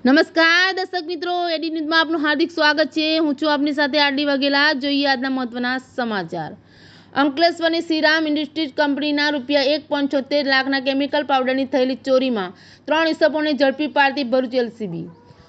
નમસ્કાર દર્શક મિત્રો, એડી ન્યૂઝમાં આપનું હાર્દિક સ્વાગત છે। હું છું આપની સાથે આરડી વાઘેલા। જોઈએ આજના મહત્વના સમાચાર। અંકલેશ્વરની શ્રીરામ ઇન્ડસ્ટ્રીઝ કંપનીના ₹1.76 લાખના કેમિકલ પાવડરની થયેલી ચોરીમાં 3 ઇસમોને ઝડપી પાડતી ભરૂચ એલસીબી।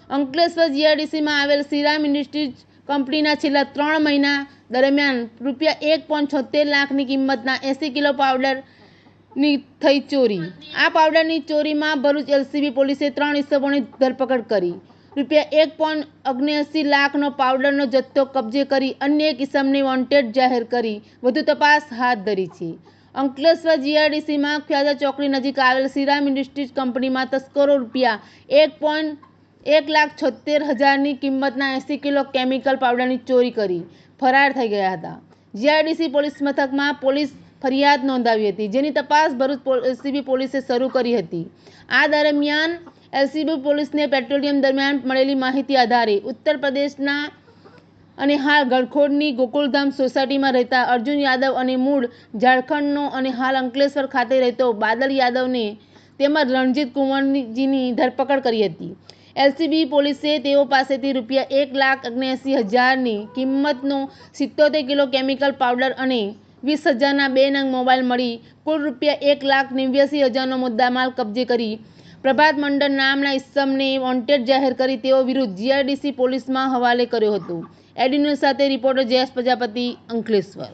અંકલેશ્વર જીઆઈડીસીમાં આવેલ શ્રીરામ ઇન્ડસ્ટ્રીઝ કંપનીના છેલ્લા 3 મહિના દરમિયાન ₹1.76 લાખની કિંમતના 80 કિલો પાવડરની થઈ ચોરી। આ પાવડરની ચોરીમાં ભરૂચ એલસીબી પોલીસે 3 ઇસમોની ધરપકડ કરી ₹1.79 લાખનો પાવડરનો જથ્થો કબજે કરી અન્ય એક ઇસમને વોન્ટેડ જાહેર કરી વધુ તપાસ હાથ ધરી છે। અંકલેશ્વર જીઆઈડીસીમાં ખ્વાજા ચોકડી નજીક આવેલ શ્રીરામ ઇન્ડસ્ટ્રીઝ કંપનીમાં તસ્કરો ₹1,76,000ની કિંમતના 80 કિલો કેમિકલ પાવડરની ચોરી કરી ફરાર થઈ ગયા હતા। જીઆઈડીસી પોલીસ મથકમાં પોલીસ ફરિયાદ નોંધાવી હતી, જેની તપાસ ભરૂચ એલસીબી પોલીસે શરૂ કરી હતી। આ દરમિયાન એલસીબી પોલીસને પેટ્રોલિંગ દરમિયાન મળેલી માહિતી આધારે ઉત્તર પ્રદેશના અને હાલ ગળખોડની ગોકુલધામ સોસાયટીમાં રહેતા અર્જુન યાદવ અને મૂળ ઝારખંડનો અને હાલ અંકલેશ્વર ખાતે રહેતો બાદલ યાદવને તેમજ રણજીત કુંવરજીની ધરપકડ કરી હતી। એલસીબી પોલીસે તેઓ પાસેથી ₹1,79,000ની કિંમતનો 77 કિલો કેમિકલ પાવડર અને 20,000ના 2 નંગ મોબાઈલ મળી કુલ ₹1,89,000નો મુદ્દામાલ કબજે કરી પ્રભાત મંડળ નામના ઇસમને વોન્ટેડ જાહેર કરી તેઓ વિરુદ્ધ જીઆઈડીસી પોલીસમાં હવાલે કર્યો હતો। એડી ન્યૂઝ સાથે રિપોર્ટર જયેશ પ્રજાપતિ, અંકલેશ્વર।